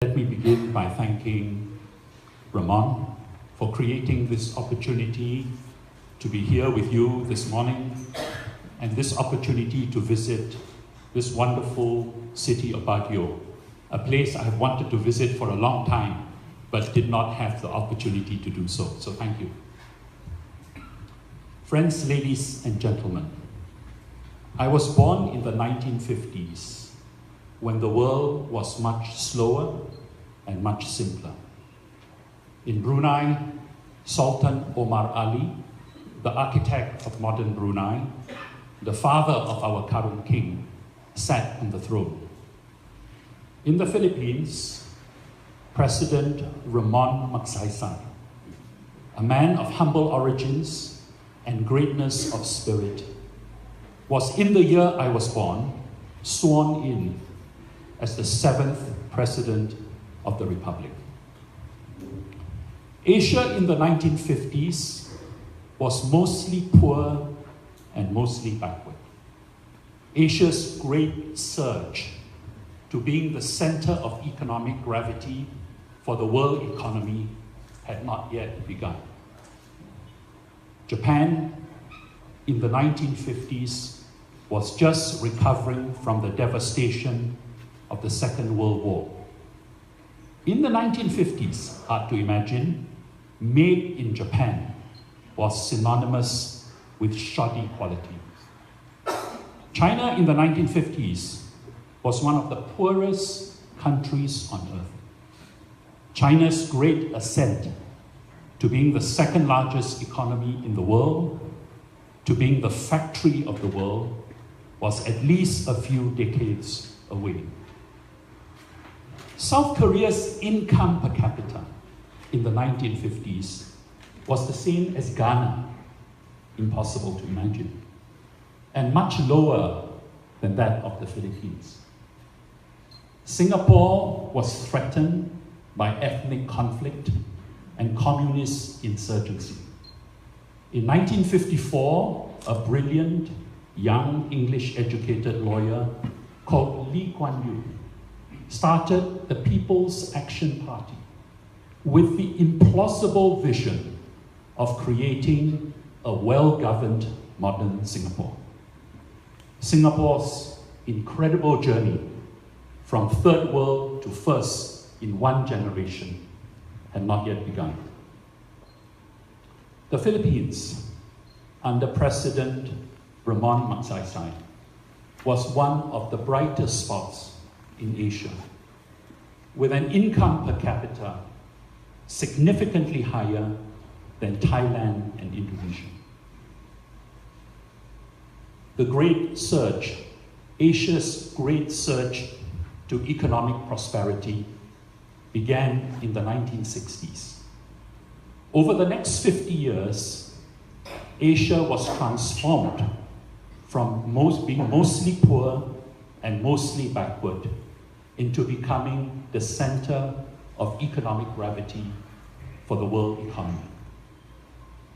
Let me begin by thanking Ramon for creating this opportunity to be here with you this morning and this opportunity to visit this wonderful city of Baguio, a place I have wanted to visit for a long time but did not have the opportunity to do so. So thank you. Friends, ladies and gentlemen, I was born in the 1950s when the world was much slower and much simpler. In Brunei, Sultan Omar Ali, the architect of modern Brunei, the father of our current king, sat on the throne. In the Philippines, President Ramon Magsaysay, a man of humble origins and greatness of spirit, was in the year I was born sworn in as the 7th President of the Republic. Asia in the 1950s was mostly poor and mostly backward. Asia's great surge to being the center of economic gravity for the world economy had not yet begun. Japan in the 1950s was just recovering from the devastation of the Second World War. In the 1950s, hard to imagine, made in Japan was synonymous with shoddy quality. China in the 1950s was one of the poorest countries on earth. China's great ascent to being the second largest economy in the world, to being the factory of the world, was at least a few decades away. South Korea's income per capita in the 1950s was the same as Ghana, impossible to imagine, and much lower than that of the Philippines. Singapore was threatened by ethnic conflict and communist insurgency. In 1954, a brilliant, young English-educated lawyer called Lee Kuan Yew started the People's Action Party with the implausible vision of creating a well-governed modern Singapore. Singapore's incredible journey from third world to first in one generation had not yet begun. The Philippines, under President Ramon Magsaysay, was one of the brightest spots in Asia, with an income per capita significantly higher than Thailand and Indonesia. The great surge, Asia's great surge to economic prosperity, began in the 1960s. Over the next 50 years, Asia was transformed from being mostly poor and mostly backward into becoming the center of economic gravity for the world economy.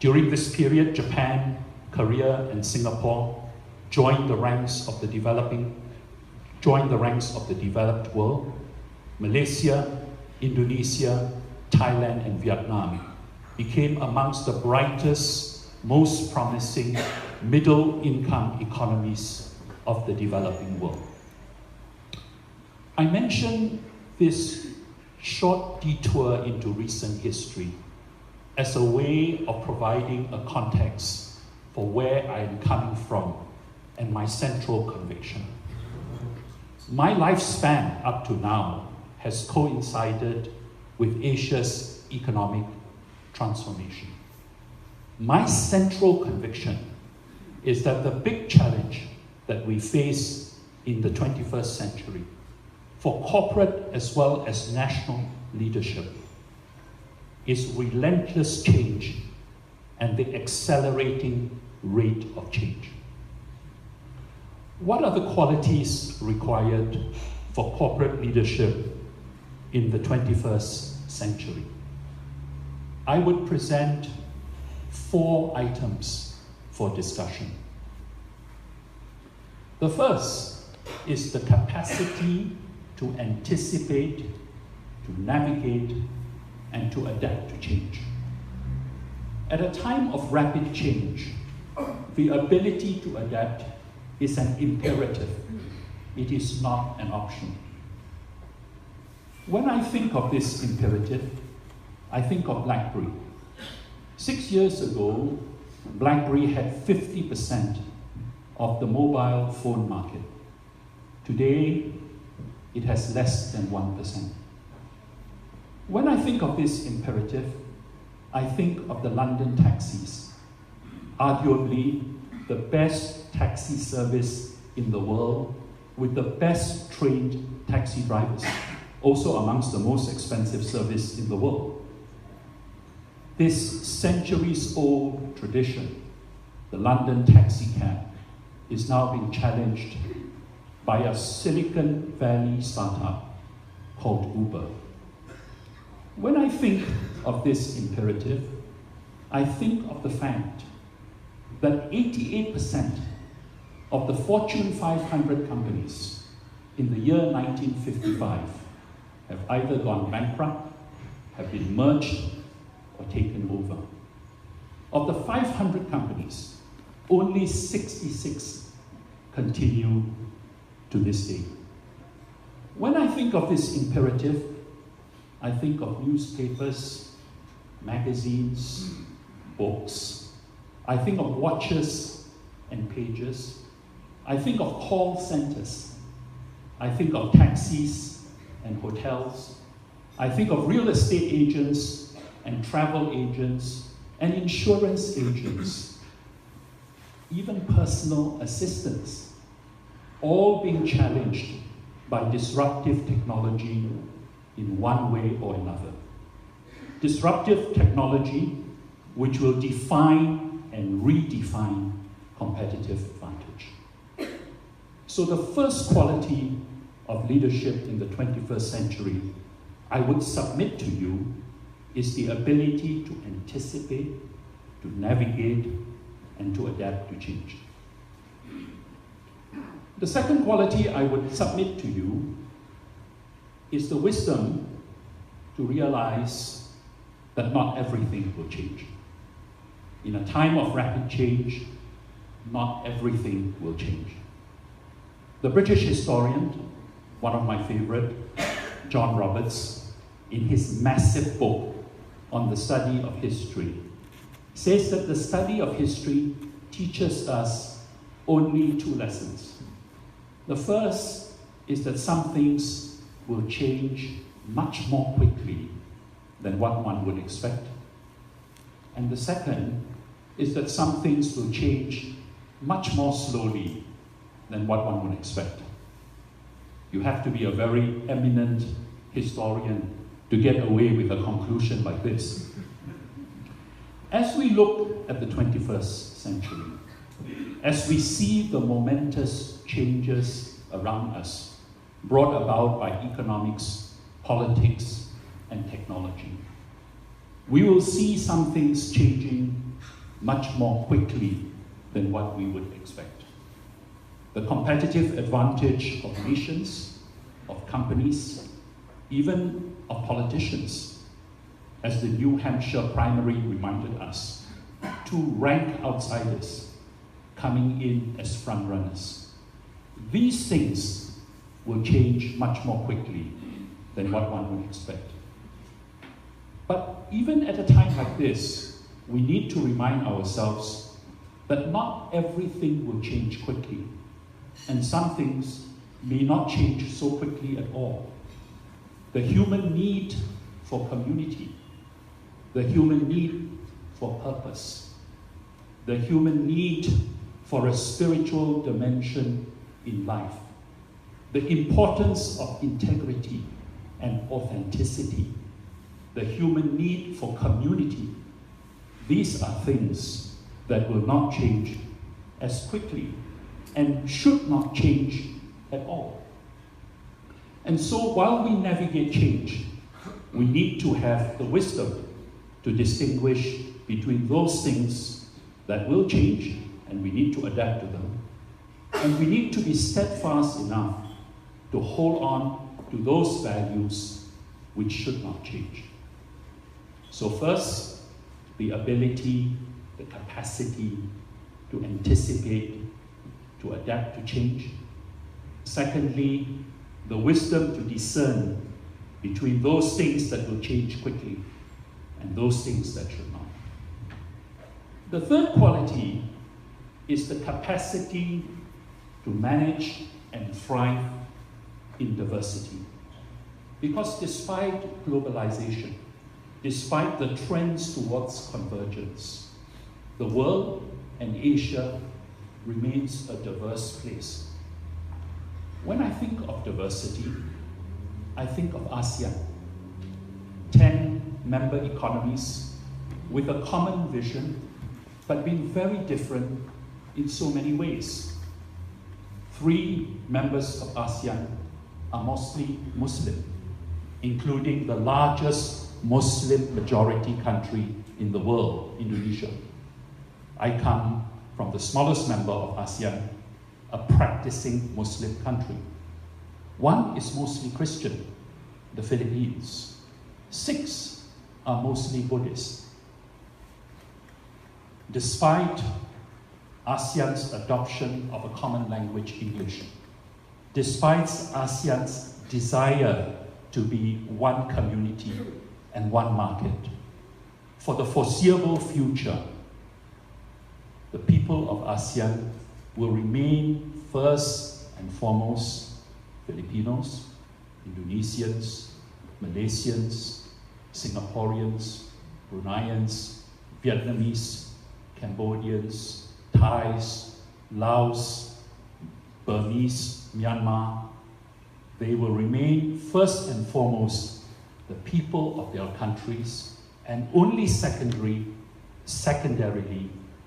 During this period, Japan, Korea, and Singapore joined the ranks of the developed world. Malaysia, Indonesia, Thailand, and Vietnam became amongst the brightest, most promising middle-income economies of the developing world. I mention this short detour into recent history as a way of providing a context for where I am coming from and my central conviction. My lifespan up to now has coincided with Asia's economic transformation. My central conviction is that the big challenge that we face in the 21st century for corporate as well as national leadership is relentless change and the accelerating rate of change. What are the qualities required for corporate leadership in the 21st century? I would present 4 items for discussion. The first is the capacity to anticipate to navigate, and to adapt to change. At a time of rapid change, the ability to adapt is an imperative. It is not an option. When I think of this imperative, I think of BlackBerry. 6 years ago, BlackBerry had 50% of the mobile phone market. Today, it has less than 1%. When I think of this imperative, I think of the London taxis, arguably the best taxi service in the world, with the best trained taxi drivers, also amongst the most expensive service in the world. This centuries-old tradition, the London taxi cab, is now being challenged by a Silicon Valley startup called Uber. When I think of this imperative, I think of the fact that 88% of the Fortune 500 companies in the year 1955 have either gone bankrupt, have been merged, or taken over. Of the 500 companies, only 66 continue to this day. When I think of this imperative, I think of newspapers, magazines, books. I think of watches and pages. I think of call centers. I think of taxis and hotels. I think of real estate agents and travel agents and insurance agents, even personal assistants, all being challenged by disruptive technology in one way or another. Disruptive technology which will define and redefine competitive advantage. So the first quality of leadership in the 21st century, I would submit to you, is the ability to anticipate, to navigate, and to adapt to change. The second quality I would submit to you is the wisdom to realize that not everything will change. In a time of rapid change, not everything will change. The British historian, one of my favorite, John Roberts, in his massive book on the study of history, says that the study of history teaches us only two lessons. The first is that some things will change much more quickly than what one would expect. And the second is that some things will change much more slowly than what one would expect. You have to be a very eminent historian to get away with a conclusion like this. As we look at the 21st century, as we see the momentous changes around us, brought about by economics, politics, and technology, we will see some things changing much more quickly than what we would expect. The competitive advantage of nations, of companies, even of politicians, as the New Hampshire primary reminded us, two rank outsiders coming in as frontrunners. These things will change much more quickly than what one would expect. But even at a time like this, we need to remind ourselves that not everything will change quickly, and some things may not change so quickly at all. The human need for community, the human need for purpose, the human need for a spiritual dimension in life, the importance of integrity and authenticity, the human need for community, these are things that will not change as quickly and should not change at all. And so while we navigate change, we need to have the wisdom to distinguish between those things that will change and we need to adapt to them, and we need to be steadfast enough to hold on to those values which should not change. So first, the ability, the capacity to anticipate, to adapt to change. Secondly, the wisdom to discern between those things that will change quickly and those things that should not. The third quality is the capacity to manage and thrive in diversity. Because despite globalization, despite the trends towards convergence, the world and Asia remains a diverse place. When I think of diversity, I think of ASEAN, 10 member economies with a common vision, but being very different in so many ways. 3 members of ASEAN are mostly Muslim, including the largest Muslim majority country in the world, Indonesia. I come from the smallest member of ASEAN, a practicing Muslim country. 1 is mostly Christian, the Philippines. 6 are mostly Buddhist. Despite ASEAN's adoption of a common language, English, despite ASEAN's desire to be one community and one market, for the foreseeable future, the people of ASEAN will remain first and foremost Filipinos, Indonesians, Malaysians, Singaporeans, Bruneians, Vietnamese, Cambodians, Thais, Laos, Burmese, Myanmar. They will remain first and foremost the people of their countries and only secondarily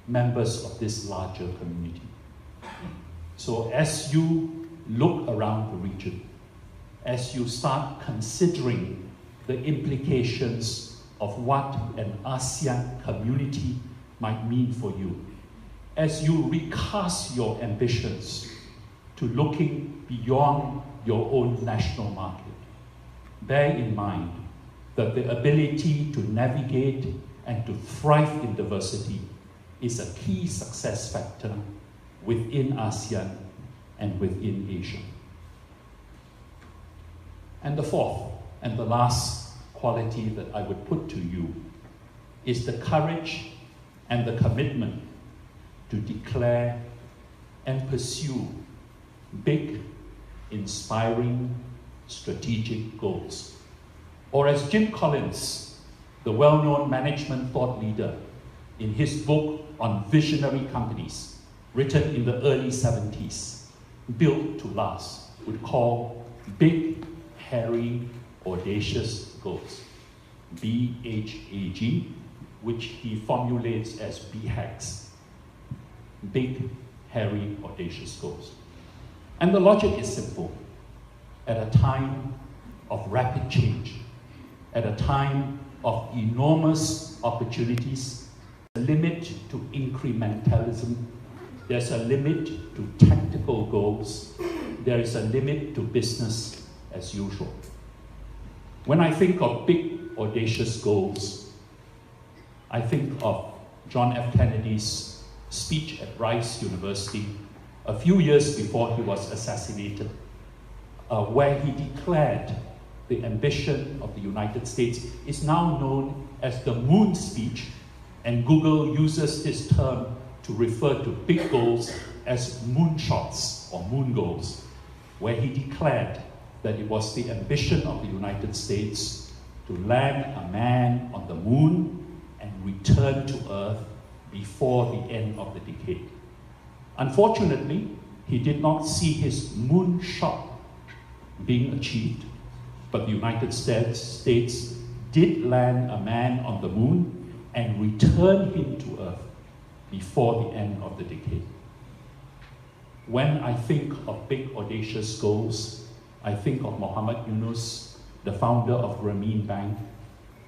members of this larger community. So as you look around the region, as you start considering the implications of what an ASEAN community might mean for you, as you recast your ambitions to looking beyond your own national market, bear in mind that the ability to navigate and to thrive in diversity is a key success factor within ASEAN and within Asia. And the fourth and the last quality that I would put to you is the courage and the commitment to declare and pursue big, inspiring, strategic goals. Or as Jim Collins, the well-known management thought leader, in his book on visionary companies, written in the early 70s, Built to Last, would call big, hairy, audacious goals, BHAG, which he formulates as BHAGs, big, hairy, audacious goals. And the logic is simple. At a time of rapid change, at a time of enormous opportunities, a limit to incrementalism, there's a limit to tactical goals, there is a limit to business as usual. When I think of big, audacious goals, I think of John F. Kennedy's speech at Rice University a few years before he was assassinated, where he declared the ambition of the United States is now known as the Moon Speech, and Google uses this term to refer to big goals as moonshots or moon goals, where he declared that it was the ambition of the United States to land a man on the moon and return to Earth before the end of the decade. Unfortunately, he did not see his moonshot being achieved, but the United States did land a man on the moon and return him to Earth before the end of the decade. When I think of big, audacious goals, I think of Muhammad Yunus, the founder of Grameen Bank,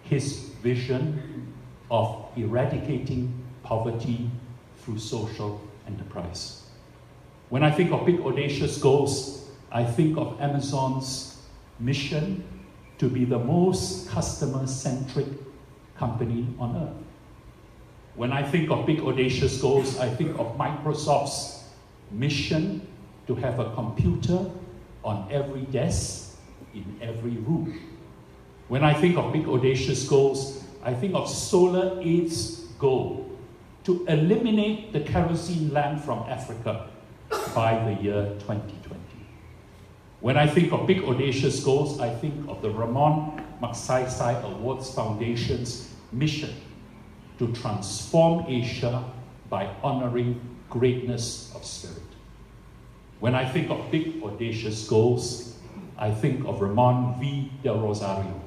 his vision of eradicating poverty through social enterprise. When I think of big, audacious goals, I think of Amazon's mission to be the most customer-centric company on earth. When I think of big audacious goals, I think of Microsoft's mission to have a computer on every desk in every room. When I think of big audacious goals, I think of SolarAid's goal to eliminate the kerosene lamp from Africa by the year 2020. When I think of big audacious goals, I think of the Ramon Magsaysay Awards Foundation's mission to transform Asia by honoring greatness of spirit. When I think of big audacious goals, I think of Ramon V. Del Rosario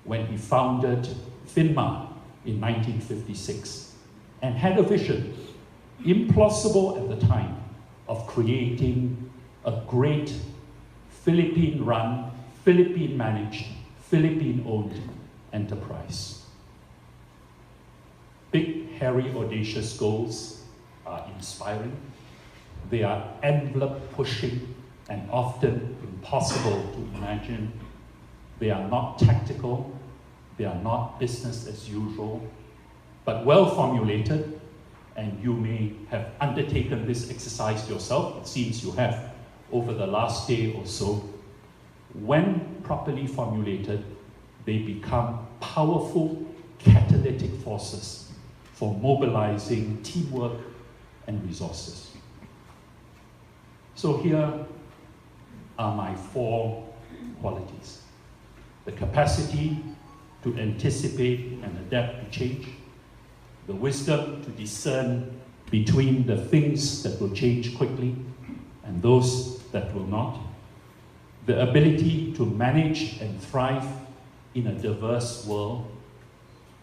when he founded PHINMA in 1956 and had a vision, implausible at the time, of creating a great Philippine-run, Philippine-managed, Philippine-owned enterprise. Big, hairy, audacious goals are inspiring. They are envelope-pushing and often impossible to imagine. They are not tactical. They are not business as usual, but well formulated, and you may have undertaken this exercise yourself. It seems you have over the last day or so. When properly formulated, they become powerful catalytic forces for mobilizing teamwork and resources. So here are my 4 qualities. The capacity to anticipate and adapt to change, the wisdom to discern between the things that will change quickly and those that will not, the ability to manage and thrive in a diverse world,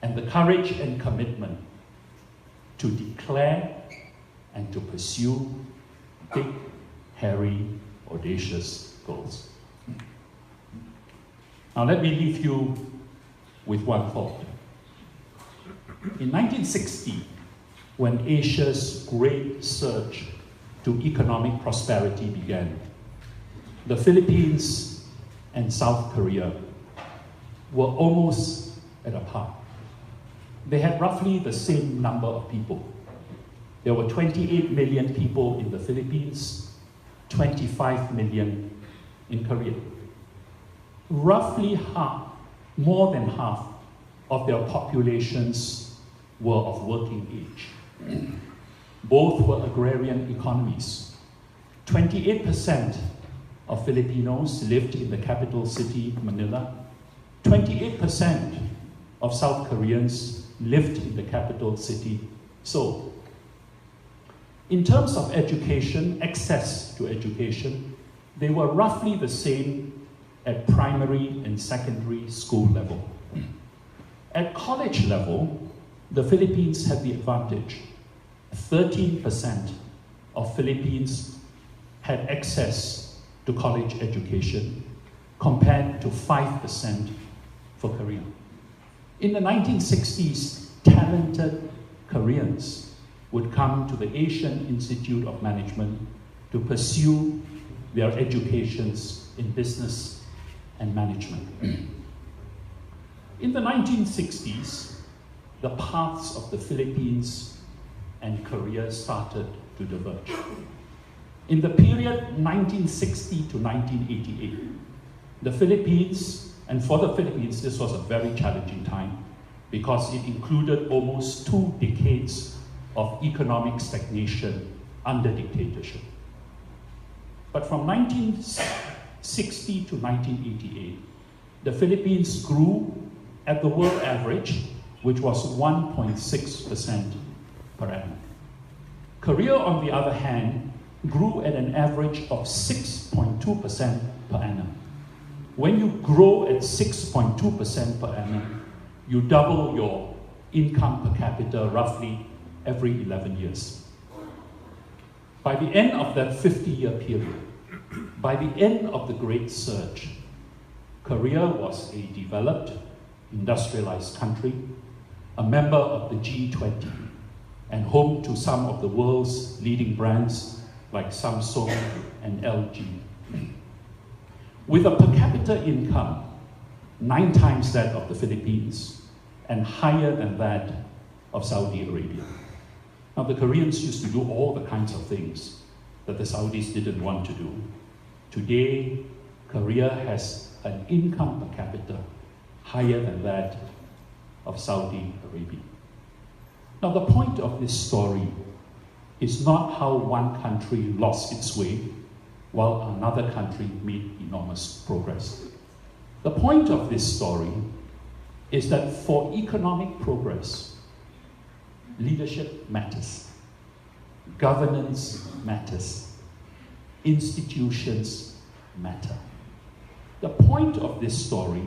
and the courage and commitment to declare and to pursue big, hairy, audacious goals. Now let me leave you with one thought. In 1960, when Asia's great surge to economic prosperity began, the Philippines and South Korea were almost at a par. They had roughly the same number of people. There were 28 million people in the Philippines, 25 million in Korea. Roughly half, more than half of their populations were of working age. Both were agrarian economies. 28% of Filipinos lived in the capital city, Manila. 28% of South Koreans lived in the capital city, Seoul. In terms of education, access to education, they were roughly the same at primary and secondary school level. At college level, the Philippines had the advantage. 13% of Philippines had access to college education, compared to 5% for Korea. In the 1960s, talented Koreans would come to the Asian Institute of Management to pursue their educations in business and management. In the 1960s, the paths of the Philippines and Korea started to diverge. In the period 1960 to 1988, the Philippines, and for the Philippines, this was a very challenging time because it included almost 2 decades of economic stagnation under dictatorship. But from 1960 to 1988, the Philippines grew at the world average, which was 1.6% per annum. Korea, on the other hand, grew at an average of 6.2% per annum. When you grow at 6.2% per annum, you double your income per capita roughly every 11 years. By the end of that 50-year period, by the end of the Great Surge, Korea was a developed, industrialized country, a member of the G20, and home to some of the world's leading brands like Samsung and LG. With a per capita income 9 times that of the Philippines, and higher than that of Saudi Arabia. Now, the Koreans used to do all the kinds of things that the Saudis didn't want to do. Today, Korea has an income per capita higher than that of Saudi Arabia. Now, the point of this story is not how one country lost its way while another country made enormous progress. The point of this story is that for economic progress, leadership matters, governance matters, institutions matter. The point of this story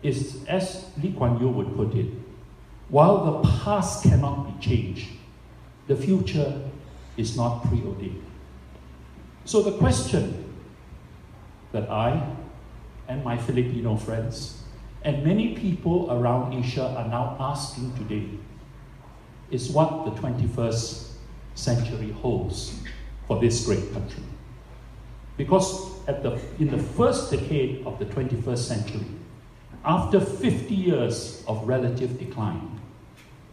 is, as Lee Kuan Yew would put it, while the past cannot be changed, the future is not preordained. So the question that I and my Filipino friends and many people around Asia are now asking today is what the 21st century holds for this great country. Because in the first decade of the 21st century, after 50 years of relative decline,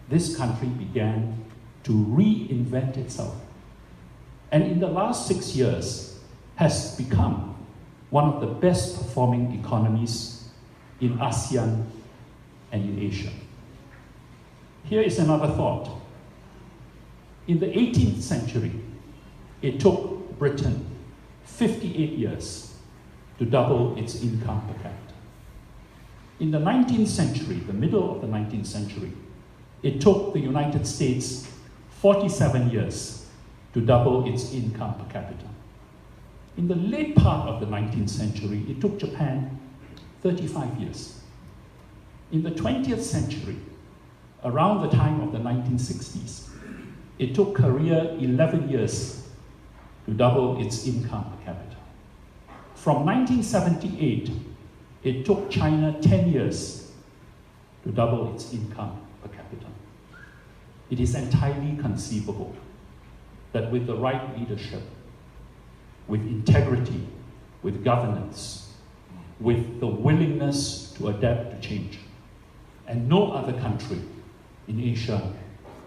this country began to reinvent itself. And in the last 6 years, has become one of the best performing economies in ASEAN and in Asia. Here is another thought. In the 18th century, it took Britain 58 years to double its income per capita. In the 19th century, the middle of the 19th century, it took the United States 47 years to double its income per capita. In the late part of the 19th century, it took Japan 35 years. In the 20th century, around the time of the 1960s, it took Korea 11 years to double its income per capita. From 1978, it took China 10 years to double its income per capita. It is entirely conceivable that with the right leadership, with integrity, with governance, with the willingness to adapt to change, and no other country in Asia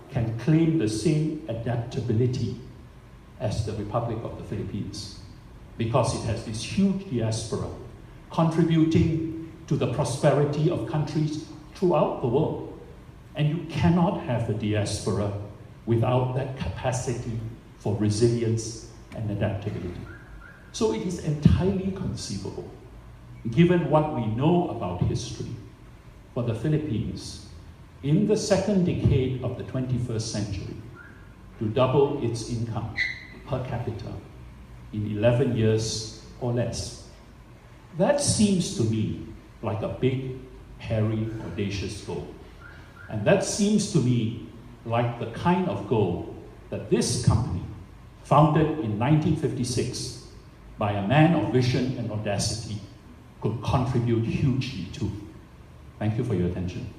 can claim the same adaptability as the Republic of the Philippines, because it has this huge diaspora contributing to the prosperity of countries throughout the world. And you cannot have a diaspora without that capacity for resilience and adaptability. So it is entirely conceivable, given what we know about history, for the Philippines in the second decade of the 21st century to double its income per capita in 11 years or less. That seems to me like a big, hairy, audacious goal. And that seems to me like the kind of goal that this company, founded in 1956 by a man of vision and audacity, could contribute hugely to. Thank you for your attention.